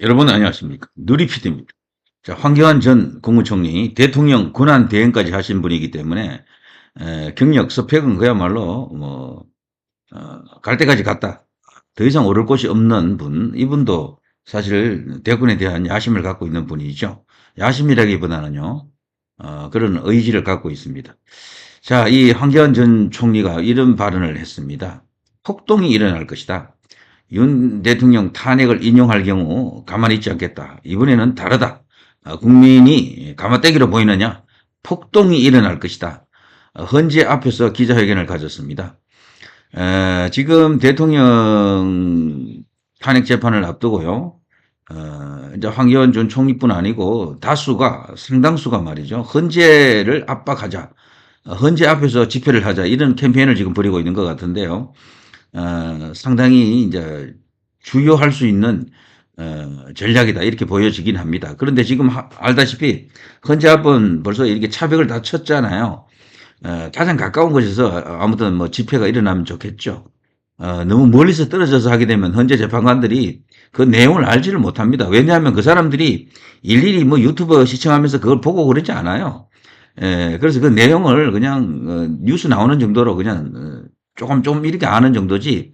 여러분 안녕하십니까. 누리피디입니다. 자, 황교안 전 국무총리 대통령 권한 대행까지 하신 분이기 때문에 경력 스펙은 그야말로 갈 때까지 갔다. 더 이상 오를 곳이 없는 분. 이분도 사실 대권에 대한 야심을 갖고 있는 분이죠. 야심이라기보다는요. 그런 의지를 갖고 있습니다. 자, 이 황교안 전 총리가 이런 발언을 했습니다. 폭동이 일어날 것이다. 윤 대통령 탄핵을 인용할 경우 가만히 있지 않겠다. 이번에는 다르다. 국민이 가마떼기로 보이느냐? 폭동이 일어날 것이다. 헌재 앞에서 기자회견을 가졌습니다. 지금 대통령 탄핵 재판을 앞두고요. 이제 황교안 전 총리뿐 아니고 다수가 상당수가 말이죠. 헌재를 압박하자. 헌재 앞에서 집회를 하자. 이런 캠페인을 지금 벌이고 있는 것 같은데요. 상당히 이제 주요할 수 있는 전략이다 이렇게 보여지긴 합니다. 그런데 지금 알다시피 헌재 앞은 벌써 이렇게 차벽을 다 쳤잖아요. 가장 가까운 곳에서 아무튼 뭐 집회가 일어나면 좋겠죠. 너무 멀리서 떨어져서 하게 되면 헌재 재판관들이 그 내용을 알지를 못합니다. 왜냐하면 그 사람들이 일일이 뭐 유튜브 시청하면서 그걸 보고 그러지 않아요. 그래서 그 내용을 그냥 뉴스 나오는 정도로 그냥 조금 이렇게 아는 정도지,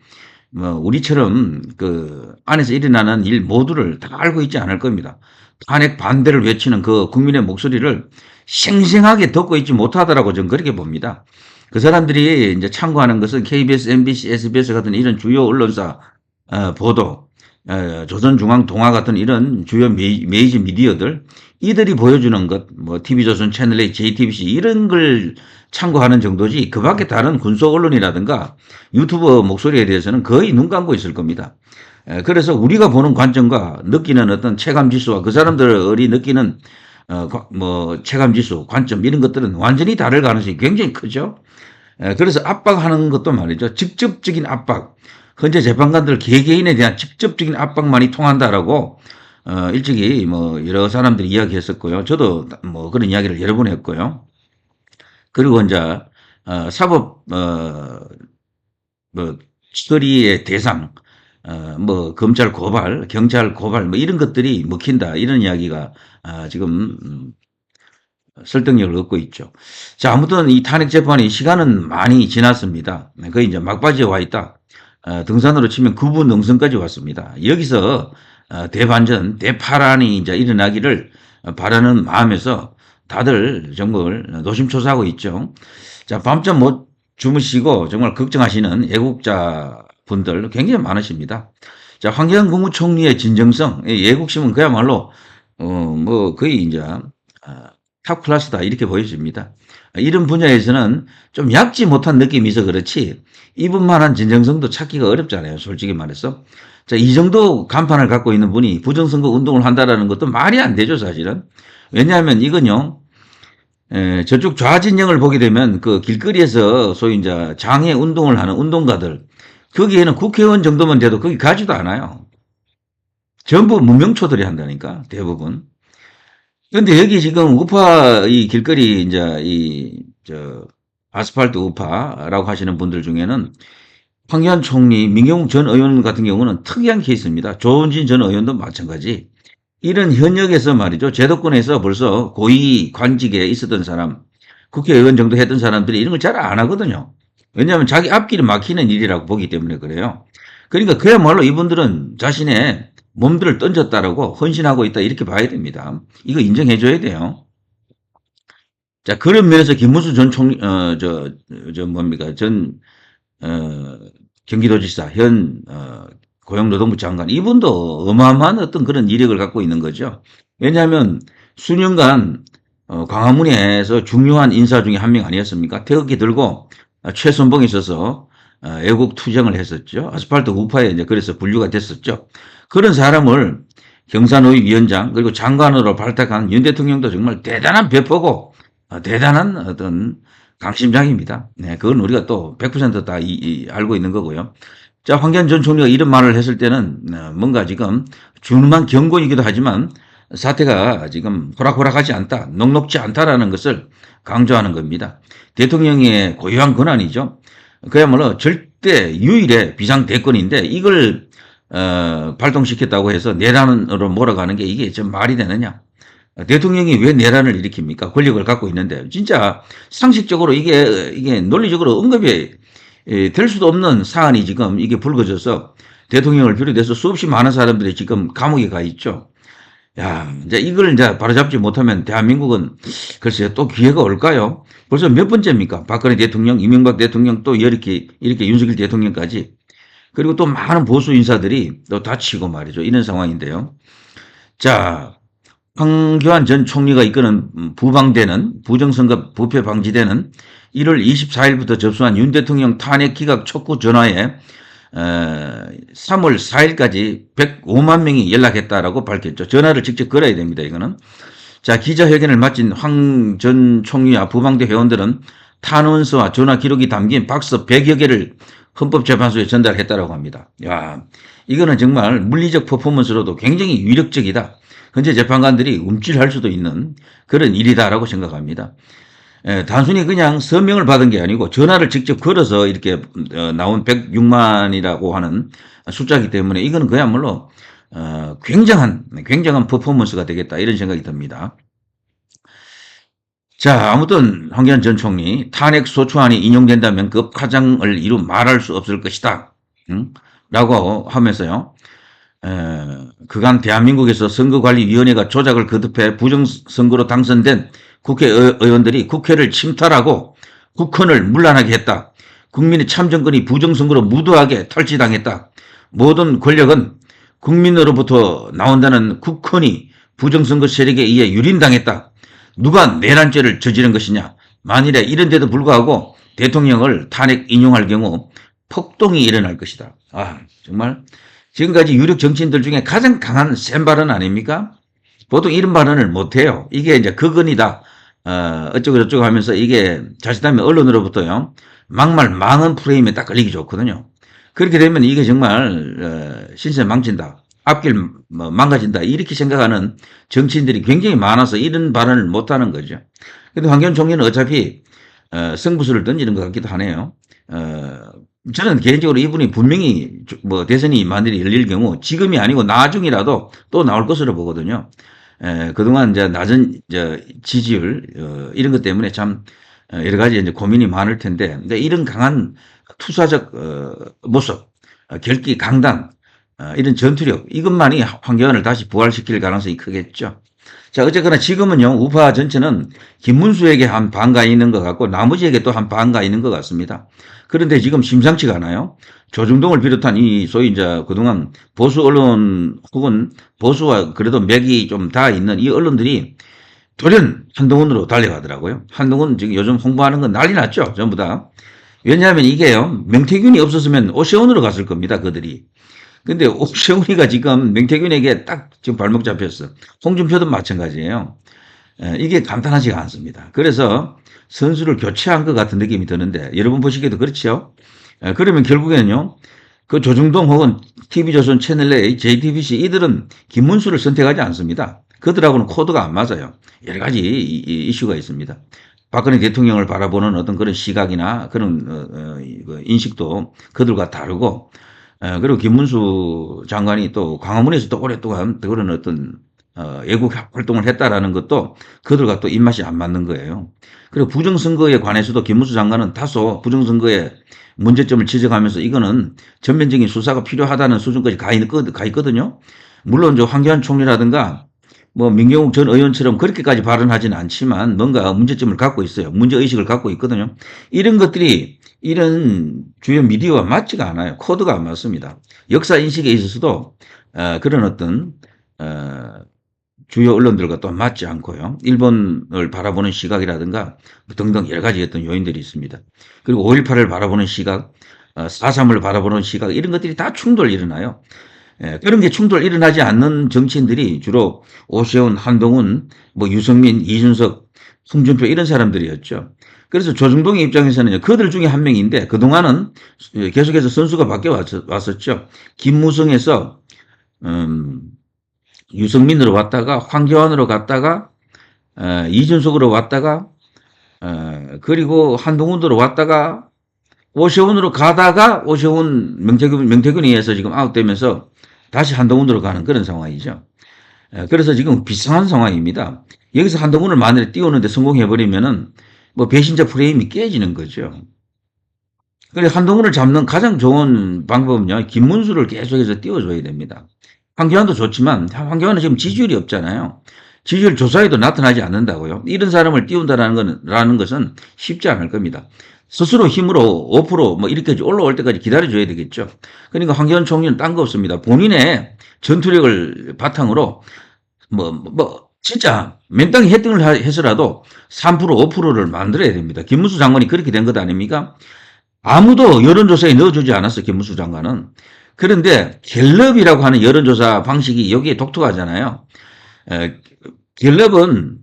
뭐, 우리처럼 그 안에서 일어나는 일 모두를 다 알고 있지 않을 겁니다. 탄핵 반대를 외치는 그 국민의 목소리를 생생하게 듣고 있지 못하더라고 저는 그렇게 봅니다. 그 사람들이 이제 참고하는 것은 KBS, MBC, SBS 같은 이런 주요 언론사 보도, 조선중앙동화 같은 이런 주요 메이저 미디어들, 이들이 보여주는 것, 뭐 TV조선, 채널A, JTBC 이런 걸 참고하는 정도지 그 밖에 다른 군소 언론이라든가 유튜버 목소리에 대해서는 거의 눈 감고 있을 겁니다. 그래서 우리가 보는 관점과 느끼는 어떤 체감 지수와 그 사람들이 느끼는 뭐 체감 지수, 관점 이런 것들은 완전히 다를 가능성이 굉장히 크죠. 그래서 압박하는 것도 말이죠. 직접적인 압박. 현재 재판관들 개개인에 대한 직접적인 압박만이 통한다라고 일찍이 뭐 여러 사람들이 이야기했었고요. 저도 뭐 그런 이야기를 여러 번 했고요. 그리고 이제 사법 뭐 처리의 대상, 뭐 검찰 고발, 경찰 고발 뭐 이런 것들이 먹힌다 이런 이야기가 지금 설득력을 얻고 있죠. 자, 아무튼 이 탄핵 재판이 시간은 많이 지났습니다. 거의 이제 막바지에 와 있다. 등산으로 치면 9분 능선까지 왔습니다. 여기서 대반전, 대파란이 이제 일어나기를 바라는 마음에서 다들 정말 노심초사하고 있죠. 자, 밤잠 못 주무시고 정말 걱정하시는 애국자 분들 굉장히 많으십니다. 자, 황교안 국무총리의 진정성, 애국심은 그야말로 뭐 거의 이제 탑 클래스다 이렇게 보여집니다. 이런 분야에서는 좀 얕지 못한 느낌이 있어 그렇지 이분만한 진정성도 찾기가 어렵잖아요. 솔직히 말해서. 자, 이 정도 간판을 갖고 있는 분이 부정선거 운동을 한다라는 것도 말이 안 되죠, 사실은. 왜냐하면 이건요, 저쪽 좌진영을 보게 되면 그 길거리에서 소위 이제 장애 운동을 하는 운동가들, 거기에는 국회의원 정도만 돼도 거기 가지도 않아요. 전부 무명초들이 한다니까, 대부분. 그런데 여기 지금 우파 이 길거리 이제 아스팔트 우파라고 하시는 분들 중에는 황교안 총리, 민경욱 전 의원 같은 경우는 특이한 케이스입니다. 조은진 전 의원도 마찬가지. 이런 현역에서 말이죠. 제도권에서 벌써 고위 관직에 있었던 사람, 국회의원 정도 했던 사람들이 이런 걸 잘 안 하거든요. 왜냐하면 자기 앞길이 막히는 일이라고 보기 때문에 그래요. 그러니까 그야말로 이분들은 자신의 몸들을 던졌다라고 헌신하고 있다 이렇게 봐야 됩니다. 이거 인정해줘야 돼요. 자, 그런 면에서 김문수 전 총리, 뭡니까, 경기도지사, 고용노동부 장관, 이분도 어마어마한 어떤 그런 이력을 갖고 있는 거죠. 왜냐하면 수년간, 광화문에서 중요한 인사 중에 한 명 아니었습니까? 태극기 들고 최선봉에 있어서 애국 투쟁을 했었죠. 아스팔트 우파에 이제 그래서 분류가 됐었죠. 그런 사람을 경산의 위원장 그리고 장관으로 발탁한 윤 대통령도 정말 대단한 배포고 대단한 어떤 강심장입니다. 네, 그건 우리가 또 100%다 알고 있는 거고요. 자, 황교안 전 총리가 이런 말을 했을 때는 뭔가 지금 준엄한 경고이기도 하지만 사태가 지금 호락호락하지 않다, 녹록지 않다라는 것을 강조하는 겁니다. 대통령의 고유한 권한이죠. 그야말로 절대 유일의 비상대권인데 이걸 발동시켰다고 해서 내란으로 몰아가는 게 이게 좀 말이 되느냐. 대통령이 왜 내란을 일으킵니까? 권력을 갖고 있는데. 진짜 상식적으로 이게 논리적으로 언급이 될 수도 없는 사안이 지금 이게 불거져서 대통령을 비롯해서 수없이 많은 사람들이 지금 감옥에 가 있죠. 야, 이제 이걸 이제 바로잡지 못하면 대한민국은 글쎄요, 또 기회가 올까요? 벌써 몇 번째입니까? 박근혜 대통령, 이명박 대통령 또 이렇게 윤석열 대통령까지. 그리고 또 많은 보수 인사들이 또 다치고 말이죠. 이런 상황인데요. 자, 황교안 전 총리가 이끄는 부방대는 부정선거 부패 방지대는 1월 24일부터 접수한 윤 대통령 탄핵 기각 촉구 전화에 3월 4일까지 105만 명이 연락했다라고 밝혔죠. 전화를 직접 걸어야 됩니다. 이거는. 자, 기자회견을 마친 황 전 총리와 부방대 회원들은 탄원서와 전화 기록이 담긴 박스 100여 개를 헌법재판소에 전달했다라고 합니다. 야, 이거는 정말 물리적 퍼포먼스로도 굉장히 위력적이다. 현재 재판관들이 움찔할 수도 있는 그런 일이다라고 생각합니다. 단순히 그냥 서명을 받은 게 아니고 전화를 직접 걸어서 이렇게 나온 106만이라고 하는 숫자이기 때문에 이거는 그야말로 굉장한 퍼포먼스가 되겠다 이런 생각이 듭니다. 자, 아무튼 황교안 전 총리 탄핵 소추안이 인용된다면 그 파장을 이루 말할 수 없을 것이다. 라고 하면서요. 그간 대한민국에서 선거관리위원회가 조작을 거듭해 부정선거로 당선된 국회의원들이 국회를 침탈하고 국헌을 문란하게 했다. 국민의 참정권이 부정선거로 무도하게 탈취당했다. 모든 권력은 국민으로부터 나온다는 국헌이 부정선거 세력에 의해 유린당했다. 누가 내란죄를 저지른 것이냐. 만일에 이런 데도 불구하고 대통령을 탄핵 인용할 경우 폭동이 일어날 것이다. 아, 정말 지금까지 유력 정치인들 중에 가장 강한 센 발언 아닙니까? 보통 이런 발언을 못해요. 이게 이제 극언이다. 어쩌고 저쩌고 하면서 이게 자칫하면 언론으로부터요. 막말 망언 프레임에 딱 걸리기 좋거든요. 그렇게 되면 이게 정말 신세 망친다. 앞길 망가진다. 이렇게 생각하는 정치인들이 굉장히 많아서 이런 발언을 못하는 거죠. 근데 황교안 총리는 어차피 승부수를 던지는 것 같기도 하네요. 저는 개인적으로 이분이 분명히 뭐 대선이 만일에 열릴 경우 지금이 아니고 나중이라도 또 나올 것으로 보거든요. 그동안 이제 낮은 지지율 이런 것 때문에 참 여러 가지 이제 고민이 많을 텐데, 근데 이런 강한 투사적 모습, 결기 강단, 이런 전투력 이것만이 황교안을 다시 부활시킬 가능성이 크겠죠. 자, 어쨌거나 지금은요, 우파 전체는 김문수에게 한 반가 있는 것 같고 나머지에게 또 한 반가 있는 것 같습니다. 그런데 지금 심상치가 않아요. 조중동을 비롯한 이 소위 이제 그동안 보수 언론 혹은 보수와 그래도 맥이 좀 다 있는 이 언론들이 돌연 한동훈으로 달려가더라고요. 한동훈 지금 요즘 홍보하는 건 난리 났죠. 전부 다. 왜냐하면 이게요, 명태균이 없었으면 오세훈으로 갔을 겁니다. 그들이. 근데 오세훈이가 지금 명태균에게 딱 지금 발목 잡혔어. 홍준표도 마찬가지예요. 이게 간단하지가 않습니다. 그래서 선수를 교체한 것 같은 느낌이 드는데 여러분 보시기에도 그렇죠. 그러면 결국에는요. 그 조중동 혹은 TV조선 채널A, JTBC 이들은 김문수를 선택하지 않습니다. 그들하고는 코드가 안 맞아요. 여러 가지 이슈가 있습니다. 박근혜 대통령을 바라보는 어떤 그런 시각이나 그런 인식도 그들과 다르고, 그리고 김문수 장관이 또 광화문에서 또 오랫동안 그런 어떤 애국 활동을 했다라는 것도 그들과 또 입맛이 안 맞는 거예요. 그리고 부정선거에 관해서도 김문수 장관은 다소 부정선거에 문제점을 지적하면서 이거는 전면적인 수사가 필요하다는 수준까지 가 있거든요. 물론 저 황교안 총리라든가 뭐 민경욱 전 의원처럼 그렇게까지 발언하지는 않지만 뭔가 문제점을 갖고 있어요. 문제의식을 갖고 있거든요. 이런 것들이 이런 주요 미디어와 맞지가 않아요. 코드가 안 맞습니다. 역사인식에 있어서도 그런 어떤 주요 언론들과 또 맞지 않고요. 일본을 바라보는 시각이라든가 등등 여러 가지 어떤 요인들이 있습니다. 그리고 5.18을 바라보는 시각, 4.3을 바라보는 시각 이런 것들이 다 충돌이 일어나요. 그런 게 충돌 일어나지 않는 정치인들이 주로 오세훈, 한동훈, 뭐 유승민, 이준석, 홍준표 이런 사람들이었죠. 그래서 조중동의 입장에서는 그들 중에 한 명인데 그동안은 계속해서 선수가 바뀌어 왔었죠. 김무성에서 유승민으로 왔다가 황교안으로 갔다가 이준석으로 왔다가 그리고 한동훈으로 왔다가 오세훈으로 가다가 오세훈 명태균에 의해서 지금 아웃되면서 다시 한동훈으로 가는 그런 상황이죠. 그래서 지금 비상한 상황입니다. 여기서 한동훈을 만약에 띄우는데 성공해버리면은 뭐 배신자 프레임이 깨지는 거죠. 그래서 한동훈을 잡는 가장 좋은 방법은요, 김문수를 계속해서 띄워줘야 됩니다. 황교안도 좋지만 황교안은 지금 지지율이 없잖아요. 지지율 조사에도 나타나지 않는다고요. 이런 사람을 띄운다라는 것은 쉽지 않을 겁니다. 스스로 힘으로 5%뭐 이렇게 올라올 때까지 기다려줘야 되겠죠. 그러니까 황교안 총리는 딴 거 없습니다. 본인의 전투력을 바탕으로 진짜 맨땅에 혜택을 해서라도 3% 5%를 만들어야 됩니다. 김문수 장관이 그렇게 된 것 아닙니까? 아무도 여론조사에 넣어주지 않았어, 김문수 장관은. 그런데 갤럽이라고 하는 여론조사 방식이 여기에 독특하잖아요. 갤럽은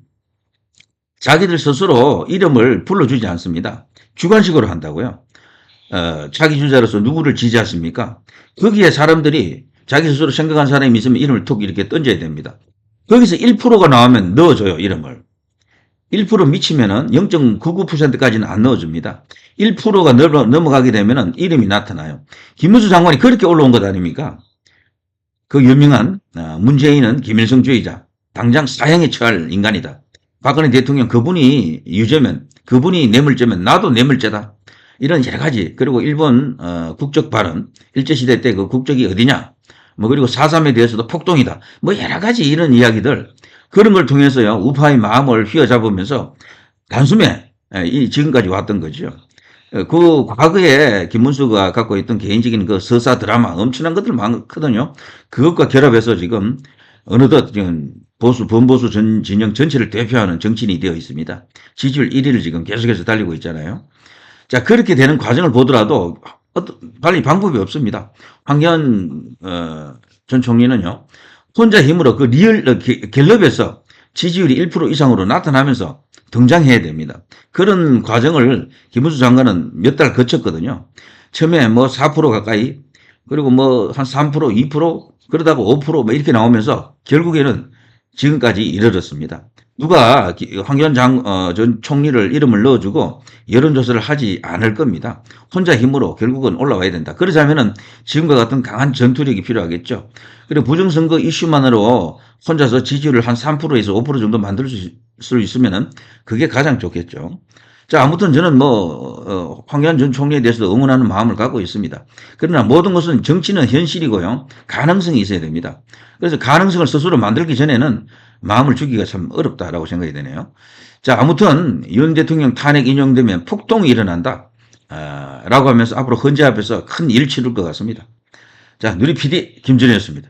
자기들 스스로 이름을 불러주지 않습니다. 주관식으로 한다고요. 자기 주자로서 누구를 지지하십니까? 거기에 사람들이 자기 스스로 생각한 사람이 있으면 이름을 툭 이렇게 던져야 됩니다. 거기서 1%가 나오면 넣어줘요, 이름을. 1% 미치면은 0.99%까지는 안 넣어줍니다. 1%가 넘어가게 되면은 이름이 나타나요. 김문수 장관이 그렇게 올라온 것 아닙니까? 그 유명한 문재인은 김일성주의자, 당장 사형에 처할 인간이다. 박근혜 대통령 그분이 유죄면, 그분이 뇌물죄면 나도 뇌물죄다. 이런 여러 가지, 그리고 일본 국적 발언, 일제시대 때 그 국적이 어디냐, 뭐 그리고 4.3에 대해서도 폭동이다. 뭐 여러 가지 이런 이야기들, 그런 걸 통해서요, 우파의 마음을 휘어잡으면서 단숨에 지금까지 왔던 거죠. 그 과거에 김문수가 갖고 있던 개인적인 그 서사 드라마 엄청난 것들 많거든요. 그것과 결합해서 지금 어느덧 지금 범보수 진영 전체를 대표하는 정치인이 되어 있습니다. 지지율 1위를 지금 계속해서 달리고 있잖아요. 자, 그렇게 되는 과정을 보더라도 달리 방법이 없습니다. 황교안 전 총리는요, 혼자 힘으로 그 갤럽에서 지지율이 1% 이상으로 나타나면서 등장해야 됩니다. 그런 과정을 김문수 장관은 몇 달 거쳤거든요. 처음에 뭐 4% 가까이, 그리고 뭐 한 3%, 2%, 그러다가 5%뭐 이렇게 나오면서 결국에는 지금까지 이르렀습니다. 누가 황교안 전 총리를 이름을 넣어주고 여론조사를 하지 않을 겁니다. 혼자 힘으로 결국은 올라와야 된다. 그러자면은 지금과 같은 강한 전투력이 필요하겠죠. 그리고 부정선거 이슈만으로 혼자서 지지율을 한 3%에서 5% 정도 만들 수 있으면은 그게 가장 좋겠죠. 자, 아무튼 저는 황교안 전 총리에 대해서도 응원하는 마음을 갖고 있습니다. 그러나 모든 것은 정치는 현실이고요. 가능성이 있어야 됩니다. 그래서 가능성을 스스로 만들기 전에는 마음을 주기가 참 어렵다라고 생각이 되네요. 자, 아무튼 윤 대통령 탄핵 인용되면 폭동이 일어난다. 라고 하면서 앞으로 헌재 앞에서 큰 일을 치를 것 같습니다. 자, 누리 PD 김준현이었습니다.